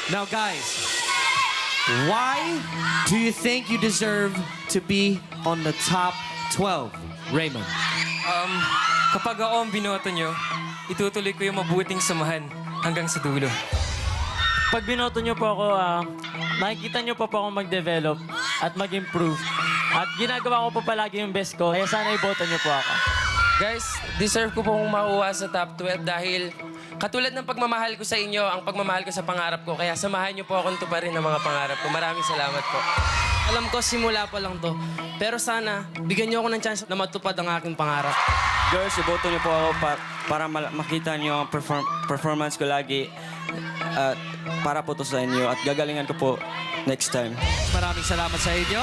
Now, guys, why do you think you deserve to be on the top 12? Raymond. Kapag ako ang binoto nyo, itutuloy ko yung mabuting samahan hanggang sa dulo. Pag binoto nyo po ako, makikita nyo pa po ako mag-develop at mag-improve. At ginagawa ko po palagi yung best ko, kaya sana iboto nyo po ako. Guys, deserve ko pong makuha sa top 12 dahil katulad ng pagmamahal ko sa inyo, ang pagmamahal ko sa pangarap ko. Kaya samahan niyo po akong tuparin ng mga pangarap ko. Maraming salamat po. Alam ko, simula pa lang to. Pero sana, bigyan niyo ako ng chance na matupad ang aking pangarap. Girls, iboto niyo po ako para makita niyo ang performance ko lagi. At para po to sa inyo. At gagalingan ko po next time. Maraming salamat sa inyo.